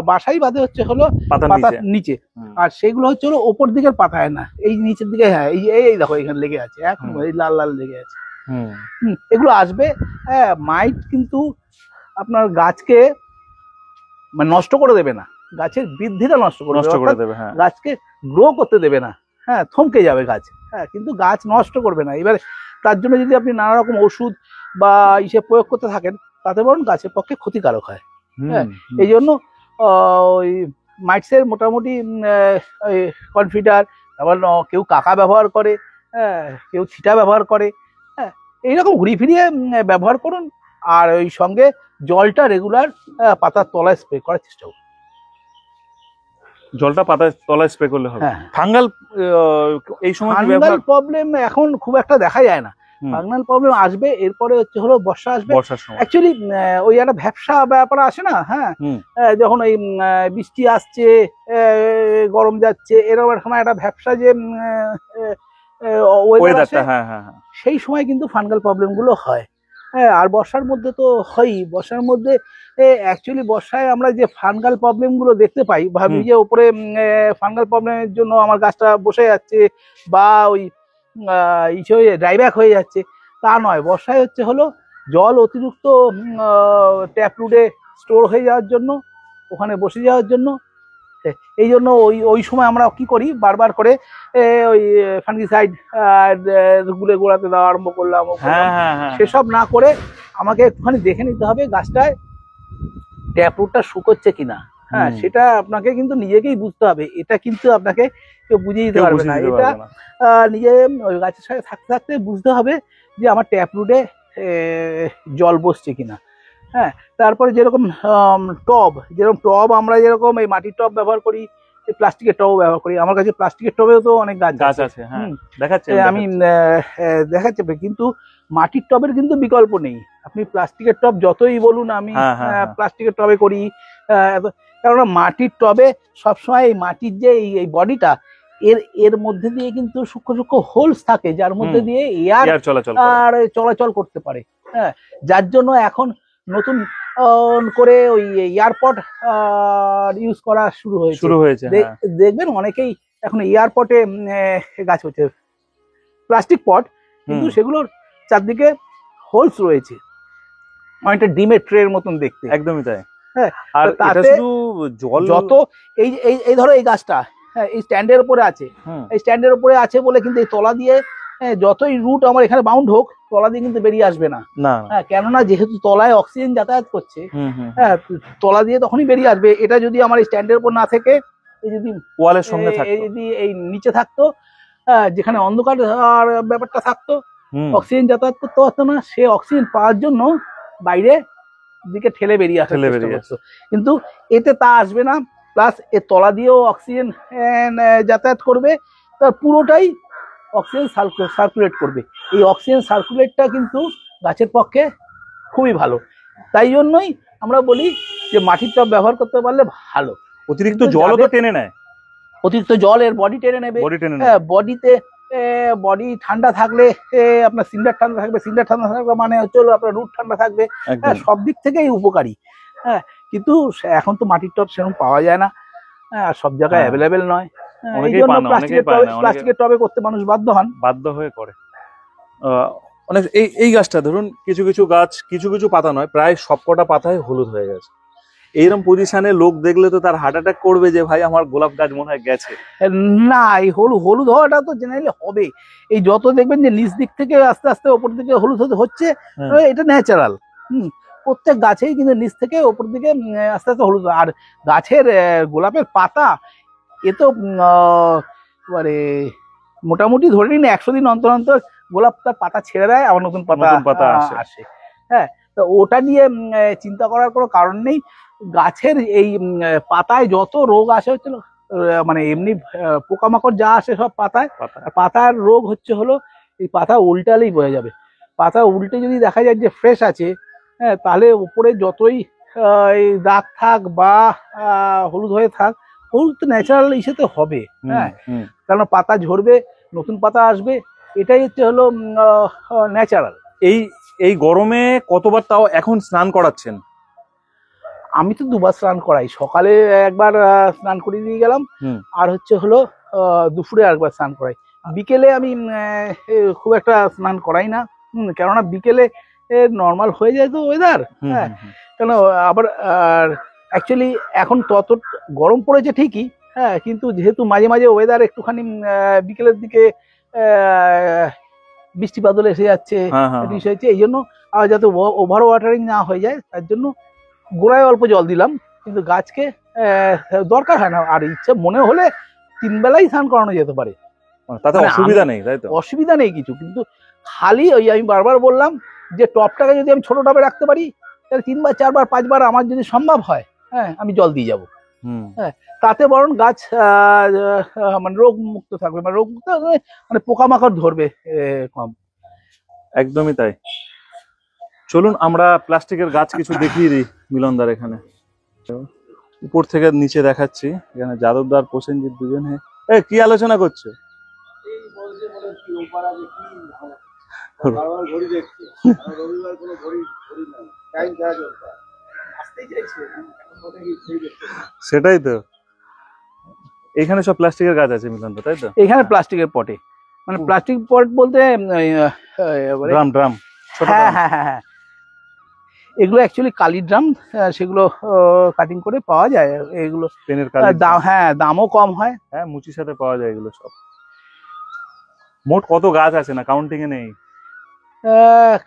বাসাই বাঁধে হচ্ছে হলো পাতার নিচে, আর সেগুলো হচ্ছে হলো ওপর দিকের পাতায় না, এই নিচের দিকে। হ্যাঁ, এই দেখো এখানে লেগে আছে, এখন এই লাল লাল লেগে আছে, এগুলো আসবে। হ্যাঁ, মাইট কিন্তু আপনার গাছকে মানে নষ্ট করে দেবে না, গাছের বৃদ্ধিটা নষ্ট করে দেবে, গাছকে গ্রো করতে দেবে না, হ্যাঁ, থমকে যাবে গাছ, হ্যাঁ, কিন্তু গাছ নষ্ট করবে না। এবার তার জন্য যদি আপনি নানা রকম ওষুধ বা ইসে প্রয়োগ করতে থাকেন, তাতে বরং গাছের পক্ষে ক্ষতিকারক হয়। হ্যাঁ, এই জন্য ওই মাইটসের মোটামুটি কনফিডার, আবার কেউ কাকা ব্যবহার করে, হ্যাঁ, কেউ ছিটা ব্যবহার করে, হ্যাঁ, এইরকম ঘুরি ফিরিয়ে ব্যবহার করুন। আর ওই সঙ্গে জলটা রেগুলার পাতার তলায় স্প্রে করার চেষ্টা করুন। জলটা পাতার তলায় স্প্রে করলে হবে। ফাঙ্গাল এই সময় ফাঙ্গাল প্রবলেম এখন খুব একটা দেখা যায় না। ফাঙ্গাল প্রবলেম আসবে এরপরে হচ্ছে হলো বর্ষা আসবে। অ্যাকচুয়ালি ওই একটা ভ্যাপসা ব্যাপার আসে না, হ্যাঁ, যখন ওই বৃষ্টি আসছে, গরম যাচ্ছে, এরকম এক সময় একটা ভ্যাপসা যে সেই সময় কিন্তু ফাঙ্গাল প্রবলেম গুলো হয়। হ্যাঁ, আর বর্ষার মধ্যে তো হয়ই। বর্ষার মধ্যে অ্যাকচুয়ালি বর্ষায় আমরা যে ফাঙ্গাল প্রবলেম গুলো দেখতে পাই, ভাবি যে উপরে ফাঙ্গাল প্রবলেমের জন্য আমার গাছটা বসে যাচ্ছে বা ওই ড্রাইব্যাক হয়ে যাচ্ছে, তা নয়। বর্ষায় হচ্ছে হলো জল অতিরিক্ত ট্যাপ রুটে স্টোর হয়ে যাওয়ার জন্য, ওখানে বসে যাওয়ার জন্য, এই জন্য ওই সময় আমরা কি করি, বারবার করে ওই ফাঙ্গিসাইড গুলে গোড়াতে দেওয়া আরম্ভ করলাম। সেসব না করে আমাকে একটুখানি দেখে নিতে হবে গাছটায় ট্যাপ রুটটা শুকোচ্ছে কিনা। হ্যাঁ, সেটা আপনাকে কিন্তু নিজেকেই বুঝতে হবে, এটা কিন্তু আপনাকে কেউ বুঝিয়ে দিতে পারবে না। এটা নিজে ওই গাছের সাথে থাকতে থাকতে বুঝতে হবে যে আমার ট্যাপ রুটে জল বসছে কিনা। হ্যাঁ, তারপরে যেরকম টব আমরা যেরকম এই মাটির টব ব্যবহার করি, প্লাস্টিকের টব ব্যবহার করি। আমার কাছে প্লাস্টিকের টবেও তো অনেক গাছ আছে, আমি দেখাচ্ছি, কিন্তু মাটির টবের কিন্তু বিকল্প নেই। আপনি প্লাস্টিকের টব যতই বলুন আমি প্লাস্টিকের টবে করি, কারণ মাটির টবে সবসময় এই মাটির যে এই বডিটা, এর মধ্যে দিয়ে কিন্তু সূক্ষ্ম সূক্ষ্ম হোলস থাকে, যার মধ্যে দিয়ে এয়ার চলাচল করতে পারে। হ্যাঁ, যার জন্য এখন নতুন করে ওই এয়ারপট ইউজ করা শুরু হয়েছে। দেখবেন অনেকেই এখন এয়ারপটে গাছ হচ্ছে, প্লাস্টিক পট, কিন্তু সেগুলোর চারদিকে হোলস রয়েছে, অনেকটা ডিমের ট্রের মতন দেখতে। একদমই তাই। হ্যাঁ, আর তাতে যত এই ধরো এই গাছটা, হ্যাঁ, এই স্ট্যান্ডের উপরে আছে, এই স্ট্যান্ডের উপরে আছে বলে কিন্তু এই তলা দিয়ে যতই রুট আমার এখানে বাউন্ড হোক, তলা দিয়ে কিন্তু বেরিয়ে আসবে না। হ্যাঁ, কেননা যেহেতু তলায় অক্সিজেন যাতায়াত করছে, হ্যাঁ, তলা দিয়ে তখনই বেরিয়ে আসবে। এটা যদি আমার এই স্ট্যান্ডের উপর না থেকে যদি ওয়ালের সঙ্গে থাকতো, যদি এই নিচে থাকতো, যেখানে অন্ধকার ব্যাপারটা থাকতো, অক্সিজেন যাতায়াত করতে পারতো না, সে অক্সিজেন পাওয়ার জন্য বাইরে দিকে ঠেলে বেরিয়ে আসতো, কিন্তু এতে তা আসবে না। প্লাস এর তলা দিয়েও অক্সিজেন যাতায়াত করবে, তার পুরোটাই অক্সিজেন সার্কুলেট করবে। এই অক্সিজেন সার্কুলেটটা কিন্তু গাছের পক্ষে খুবই ভালো। তাই জন্যই আমরা বলি যে মাটির টব ব্যবহার করতে পারলে ভালো। অতিরিক্ত জলও তো টেনে নেয়, অতিরিক্ত জল এর বডি টেনে নেবে। বডিতে বডি ঠান্ডা থাকলে আপনার সিন্ডার ঠান্ডা থাকবে, সিন্ডার ঠান্ডা থাকবে মানে হচ্ছে আপনার রুট ঠান্ডা থাকবে। হ্যাঁ, সব দিক থেকেই উপকারী। হ্যাঁ, কিন্তু এখন তো মাটির টব সেরকম পাওয়া যায় না, সব জায়গায় অ্যাভেলেবেল নয়। এই অনেকেই জন্য পায় না, অনেকেই পায় না, অনেকে প্লাস্টিকের টবে করতে মানুষ বাধ্য হন। বাধ্য হয়ে করে। অনেক এই গাছটা ধরুন, কিছু কিছু গাছ কিছু কিছু পাতা নয়, প্রায় সবকটা পাতায় হলুদ হয়ে গেছে। এইরকম পজিশনে লোক দেখলে তো তার হার্ট অ্যাটাক করবে যে ভাই আমার গোলাপ গাছ মনে হয় গেছে। না, এই হলুদ হওয়াটা তো জেনারেলি হবে। এই যত দেখবেন যে নিচ দিক থেকে আস্তে আস্তে ওপর দিকে হলুদ হচ্ছে, এটা ন্যাচারাল। প্রত্যেক গাছেই কিন্তু নিচ থেকে ওপর দিকে আস্তে আস্তে হলুদ। আর গাছের গোলাপের পাতা এ তো মানে মোটামুটি ধরে নিন 100 দিন অন্তর অন্তর গোলাপ তার পাতা ছেড়ে দেয়, আবার নতুন পাতা আসে। হ্যাঁ, তো ওটা নিয়ে চিন্তা করার কোনো কারণ নেই। গাছের এই পাতায় যত রোগ আসে হচ্ছে মানে এমনি পোকামাকড় যা আসে সব পাতায়, পাতার রোগ হচ্ছে হলো এই পাতা উল্টালেই বোঝা যাবে। পাতা উল্টে যদি দেখা যায় যে ফ্রেশ আছে, হ্যাঁ, তাহলে উপরে যতই এই দাগ থাক বা হলুদ হয়ে থাক, হলুদ তো ন্যাচারাল ইসেতে হবে। হ্যাঁ, কারণ পাতা ঝরবে, নতুন পাতা আসবে, এটাই হচ্ছে হলো ন্যাচারাল। এই গরমে কতবার তাও এখন স্নান করাচ্ছেন? আমি তো দুবার স্নান করাই, সকালে একবার স্নান করিয়ে দিয়ে গেলাম, আর হচ্ছে হলো দুপুরে একবার স্নান করাই। বিকেলে আমি খুব একটা স্নান করাই না, কেননা বিকেলে নর্মাল হয়ে যায় তো ওয়েদার। হ্যাঁ, কেন আবার অ্যাকচুয়ালি এখন তত গরম পড়েছে ঠিকই, হ্যাঁ, কিন্তু যেহেতু মাঝে মাঝে ওয়েদার একটুখানি বিকেলের দিকে বৃষ্টি বাদল এসে যাচ্ছে, এই জন্য যাতে ওভার ওয়াটারিং না হয়ে যায় তার জন্য গোড়ায় অল্প জল দিলাম, কিন্তু গাছকে দরকার হয় না। আর ইচ্ছা মনে হলে 3 বেলাই স্নান করানো যেতে পারে, তাতে অসুবিধা নেই, তাই তো? অসুবিধা নেই কিছু, কিন্তু খালি ওই আমি বারবার বললাম যে টবটাকে যদি আমি ছোট টবে রাখতে পারি তাহলে 3 বার 4 বার 5 বার আমার যদি সম্ভব হয়, হ্যাঁ, আমি জল দিয়ে যাবো। হ্যাঁ, তাতে বরং গাছ মানে রোগ মুক্ত থাকবে, মানে রোগ মুক্ত মানে পোকামাকড় ধরবে কম। একদমই তাই। চলুন আমরা প্লাস্টিকের গাছ কিছু দেখিয়ে দিই মিলনদার এখানে। উপর থেকে নিচে দেখাচ্ছি, এখানে যাদবদার প্রসেনজিৎ দুজনে কি আলোচনা করছে? সেটাই তো, এখানে সব প্লাস্টিকের গাছ আছে মিলনদা, তাই তো? এখানে প্লাস্টিকের পটে, মানে প্লাস্টিক পট বলতে ড্রাম। হ্যাঁ হ্যাঁ হ্যাঁ হ্যাঁ, এগুলো অ্যাকচুয়ালি কালি ড্রাম, সেগুলো কাটিং করে পাওয়া যায়। এগুলো পেনের দাম, হ্যাঁ, দামও কম হয়। হ্যাঁ, মুচির সাথে পাওয়া যায় এগুলো সব। মোট কত গাছ আছে না কাউন্টিং এ নেই?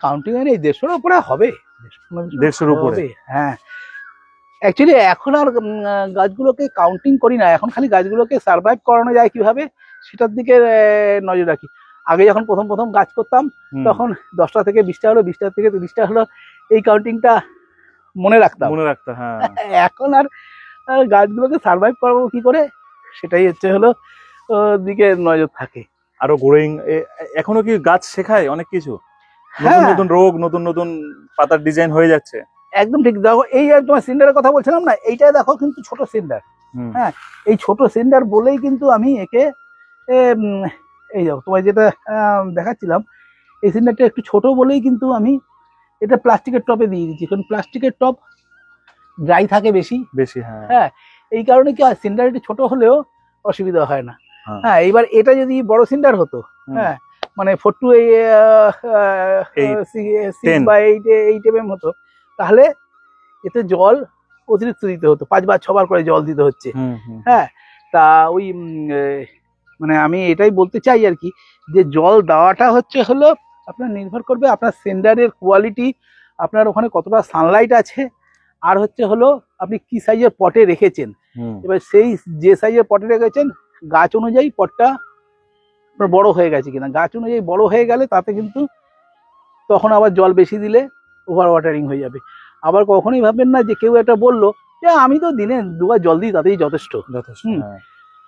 কাউন্টিং এ নেই, 150-এর উপরে হবে। 150-এর উপরে? হ্যাঁ, অ্যাকচুয়ালি এখন আর গাছগুলোকে কাউন্টিং করি না, এখন খালি গাছগুলোকে সার্ভাইভ করানো যায় কিভাবে সেটার দিকে নজর রাখি। আগে যখন প্রথম গাছ করতাম তখন 10টা থেকে 20টা হলো, 20টা থেকে 30টা হলো, এই কাউন্টিংটা মনে রাখতাম। হ্যাঁ। এখন আর গাছগুলোকে সার্ভাইভ করাবো কি করে, সেটাই হচ্ছে হলো দিকে নজর থাকে। আরো গ্রোয়িং এখনো কি গাছ শেখায় অনেক কিছু, নতুন রোগ, নতুন পাতার ডিজাইন হয়ে যাচ্ছে। একদম ঠিক। দেখো এই তোমার সিন্ডারের কথা বলছিলাম না, এইটা দেখো কিন্তু ছোট সিন্ডার। হ্যাঁ, এই ছোট সিন্ডার বলেই কিন্তু আমি একে এই দেখো তোমায় যেটা দেখাচ্ছিলাম, এই সিন্ডারটা একটু ছোট বলেই কিন্তু আমি এটা প্লাস্টিকের টবে দিয়ে দিচ্ছি, কারণ প্লাস্টিকের টব ড্রাই থাকে বেশি। হ্যাঁ, এই কারণে কি সিন্ডার একটু ছোট হলেও অসুবিধা হয় না। হ্যাঁ, এইবার এটা যদি বড় সিন্ডার হতো, হ্যাঁ, মানে 4 to 6 বা 8 mm হতো, তাহলে এতে জল অতিরিক্ত দিতে হতো, 5 বার 6 বার করে জল দিতে হচ্ছে। হ্যাঁ, তা ওই মানে আমি এটাই বলতে চাই আর কি, যে জল দেওয়াটা হচ্ছে হলো আপনার নির্ভর করবে আপনার সিন্ডারের কোয়ালিটি, আপনার ওখানে কতটা সানলাইট আছে, আর হচ্ছে হলো আপনি কি সাইজের পটে রেখেছেন। এবার সেই যে সাইজের পটে রেখেছেন গাছ অনুযায়ী পটটা বড় হয়ে গেছে কিনা, গাছ অনুযায়ী বড় হয়ে গেলে তাতে কিন্তু তখন আবার জল বেশি দিলে ওভার ওয়াটারিং হয়ে যাবে। আবার কখনোই ভাববেন না যে কেউ একটা বললো যে আমি তো দিনে 2 বার জল দিই তাতেই যথেষ্ট।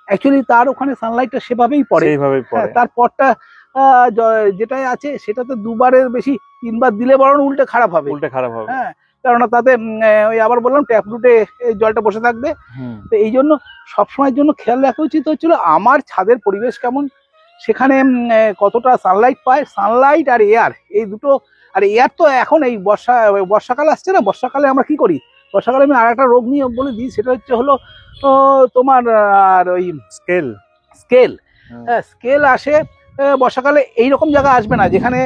অ্যাকচুয়ালি তার ওখানে সানলাইটটা সেভাবেই পড়ে, তার পটটা যেটাই আছে সেটাতে 2 বারের বেশি 3 বার দিলে বরং উল্টে খারাপ হবে। হ্যাঁ, কেননা তাতে ওই আবার বললাম ট্যাপ রুটে জলটা বসে থাকবে। তো এই জন্য সবসময়ের জন্য খেয়াল রাখা উচিত হচ্ছিল আমার ছাদের পরিবেশ কেমন, সেখানে কতটা সানলাইট পায়, সানলাইট আর এয়ার, এই দুটো। আর এয়ার তো এখন এই বর্ষাকাল আসছে না, বর্ষাকালে আমরা কি করি, বর্ষাকালে আমি আর একটা রোগ নিয়ে বলে দিই, সেটা হচ্ছে হলো তোমার আর ওই স্কেল, হুম। স্কেল আসে বর্ষাকালে এইরকম জায়গা আসবে না যেখানে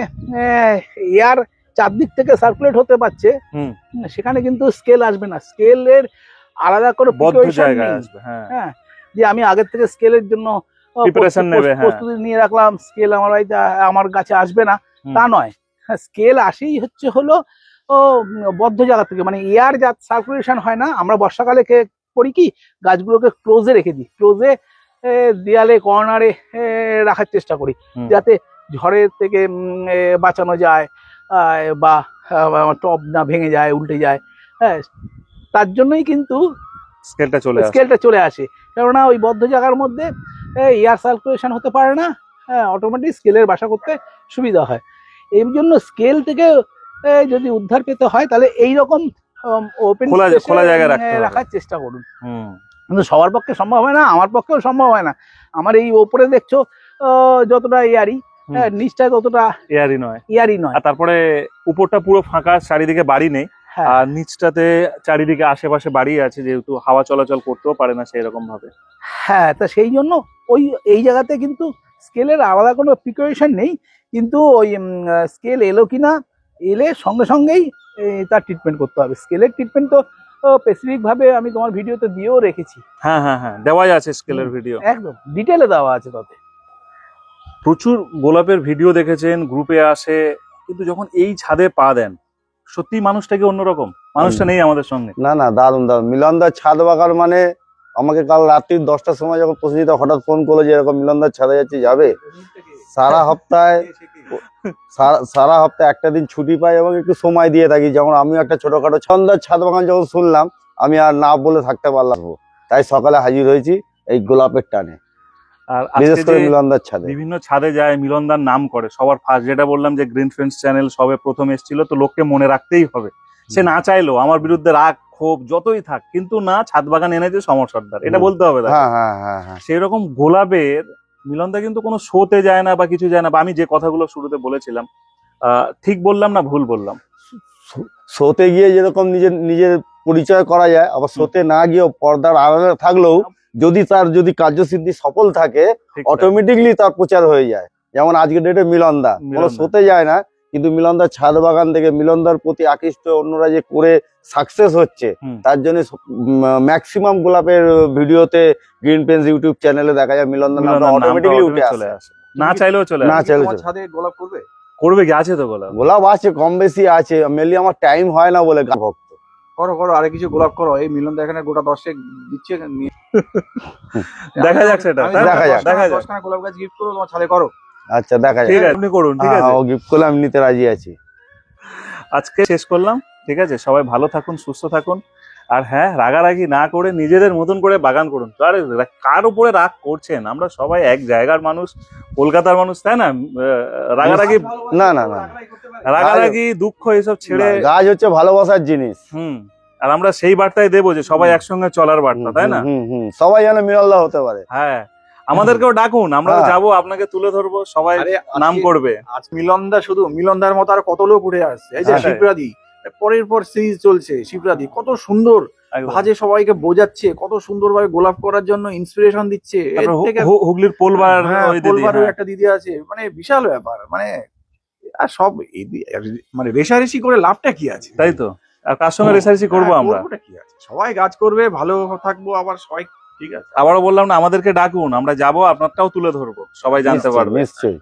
এয়ার চারদিক থেকে সার্কুলেট হতে পারছে, হুম। সেখানে কিন্তু স্কেল আসবে না। স্কেলের আলাদা করে বদ্ধ precaution জায়গায় নেই। আসবে, হ্যাঁ। হ্যাঁ, যে আমি আগের থেকে স্কেলের জন্য Preparation নেবে, হ্যাঁ। প্রস্তুতি নিয়ে রাখলাম, স্কেল আমার বাড়িতে আমার গাছে আসবে না, হুম। তা নয়। হ্যাঁ, স্কেল আসেই হচ্ছে হলো বদ্ধ জায়গা থেকে, মানে এয়ার যা সার্কুলেশন হয় না। আমরা বর্ষাকালে করি কি, গাছগুলোকে ক্লোজে রেখে দিই, ক্লোজে দেয়ালে কর্নারে রাখার চেষ্টা করি, হুম। যাতে ঝড়ের থেকে বাঁচানো যায়, বা টব না ভেঙে যায়, উল্টে যায়। হ্যাঁ, তার জন্যই কিন্তু স্কেলটা চলে আসে। স্কেলটা চলে আসে, কেননা ওই বদ্ধ জায়গার মধ্যে এয়ার সার্কুলেশন হতে পারে না, অটোমেটিক স্কেলের বাসা করতে সুবিধা হয়। এই জন্য স্কেল থেকে যদি উদ্ধার পেতে হয় তাহলে এইরকম ওপেন খোলা জায়গায় রাখতে হবে। রাখার চেষ্টা করুন। হুম। কিন্তু সবার পক্ষে সম্ভব হয় না, আমার পক্ষেও সম্ভব হয় না। আমার এই ওপরে দেখছো যতটা এয়ারি, হুম। নিচটা ততটা এয়ারই নয়। এয়ারি নয়। আর তারপরে উপরটা পুরো ফাঁকা, চারিদিকে বাড়ি নেই। হ্যাঁ, আর নিচটাতে চারিদিকে আশেপাশে বাড়ি আছে, যেহেতু হাওয়া চলাচল করতেও পারে না সেই রকম ভাবে। হ্যাঁ, তা সেই জন্য এই জায়গাতে কিন্তু স্কেলের আলাদা কোনো প্রিপারেশন নেই, কিন্তু ওই স্কেল এলো কিনা, এলে সঙ্গে সঙ্গেই তার ট্রিটমেন্ট করতে হবে। স্কেলের ট্রিটমেন্ট তো স্পেসিফিক ভাবে আমি তোমার ভিডিওতে দিয়েও রেখেছি, হ্যাঁ হ্যাঁ হ্যাঁ, দেওয়াই আছে স্কেলের ভিডিও, একদম ডিটেলে দেওয়া আছে তাতে। প্রচুর গোলাপের ভিডিও দেখেছেন, গ্রুপে আসে, কিন্তু যখন এই ছাদে পা দেন সত্যি মানুষটাকে অন্যরকম। মানুষটা নেই আমাদের সঙ্গে। না না, দারুণ দারুণ। মিলনদার ছাদ বাগান মানে, আমাকে কাল রাত্রি 10টার সময় যখন প্রসেনজিৎ হঠাৎ ফোন করলো যে এরকম মিলনদার ছাদে যাচ্ছে, যাবে। সারা সপ্তাহে একটা দিন ছুটি পাই এবং একটু সময় দিয়ে থাকি। যেমন আমিও একটা ছোটখাটো ছন্দার ছাদ বাগান যখন শুনলাম, আমি আর না বলে থাকতে পারলাম না। তাই সকালে হাজির হয়েছি এই গোলাপের টানে, আর বিশেষ আজকে করে যে মিলনদার ছাদে। বিভিন্ন ছাদে যায়, মিলনদার নাম করে সবার ফার্স্ট, যেটা বললাম যে গ্রিন ফ্রেন্ডস চ্যানেল সবে প্রথম এসেছিল, তো লোককে মনে রাখতেই হবে। সে না চাইলেও আমার বিরুদ্ধে রাগ ক্ষোভ যতই থাক, কিন্তু না, ছাদ বাগান এনেছে সমর সর্দার, এটা বলতে হবে তাকে। হ্যাঁ হ্যাঁ হ্যাঁ হ্যাঁ। সেই রকম গোলাপের মিলনদা কিন্তু কোনো শোতে যায় না বা কিছু যায় না। বা আমি যে কথাগুলো শুরুতে বলেছিলাম, ঠিক বললাম না ভুল বললাম? শোতে গিয়ে যেরকম নিজের পরিচয় করা যায়, আবার শোতে না গিয়েও পর্দার আড়ালে থাকলেও যদি কার্যসিদ্ধি সফল থাকে, ঠিক তাই। অটোমেটিকলি তার প্রচার হয়ে যায়। যেমন আজকের ডেটে মিলনদা কোনো মিলনদা। শোতে যায় না, কিন্তু মিলনদার ছাদ বাগান থেকে মিলনদার প্রতি আকৃষ্ট হয়ে অন্যরা যে করে সাকসেস হচ্ছে, হুম। তার জন্য ম্যাক্সিমাম গোলাপের ভিডিওতে গ্রিন পেন্স ইউটিউব চ্যানেলে দেখা যায় মিলনদার নামটা মিলনদার নামটা অটোমেটিকলি উঠে automatic আসে। চলে আসে, না চাইলেও চলে না আসে। চাইলেও তোমার চলে। ছাদে গোলাপ করবে? করবে কি, আছে তো গোলাপ। গোলাপ আছে, কম বেশি আছে, মেনলি আমার টাইম হয় না বলে ভক্ত। করো করো, আরে কিছু গোলাপ করো। এই মিলন এখানে গোটা 10 দিচ্ছে দেখা যাক সেটা, তাই না? দেখা যাক। দেখা যাক। 10খানা গোলাপ গাছ গিফট করো, তোমার ছাদে করো। আচ্ছা, দেখা ঠিক যায়। আছে, আপনি করুন, ঠিক আছে। ও গিফট করলে আমি নিতে রাজি আছি। আজকে শেষ করলাম, ঠিক আছে। সবাই ভালো থাকুন, সুস্থ থাকুন। আর হ্যাঁ, রাগারাগি না করে নিজেদের মতন করে বাগান করুন। আরে কার উপরে রাগ করছেন? আমরা সবাই এক জায়গার মানুষ, কলকাতার মানুষ, তাই না? রাগারাগি না না না, রাগারাগি দুঃখ এসব ছেড়ে, গাছ হচ্ছে ভালোবাসার জিনিস। আর আমরা সেই বার্তাই দেবো যে সবাই একসঙ্গে চলার বার্তা, তাই না? সবাই যেন মিলনদা হতে পারে। হ্যাঁ, আমাদেরকেও ডাকুন, আমরা হ্যাঁ। যাবো, আপনাকে তুলে ধরবো, সবাই আরে নাম করবে। আজ মিলনদা, শুধু মিলনদার মতো আর কত লোক উঠে আসছে। এই যে হ্যাঁ। শিবরাদি, পরের পর সিরিজ চলছে। শিবরাদি কত সুন্দর একদম। ভাজে, সবাইকে বোঝাচ্ছে, কত সুন্দরভাবে গোলাপ করার জন্য ইন্সপিরেশন দিচ্ছে। এর তারপর থেকে হুগলির পোলবার, হ্যাঁ, ওই দিদি, পোলবারও হ্যাঁ। একটা দিদি আছে, মানে বিশাল ব্যাপার। মানে আর সব মানে রেশারেশি করে লাভটা কি আছে? তাই তো, আর কার সঙ্গে রেসারেসি করবো হ্যাঁ, আমরা? করবোটা কি আছে? সবাই গাছ করবে, ভালো থাকবো, আবার সবাই ঠিক আছে। আবারও বললাম না, আমাদেরকে ডাকুন, আমরা যাবো, আপনারটাও তুলে ধরবো, সবাই জানতে নিশ্চয়ই, পারবে। নিশ্চয়ই।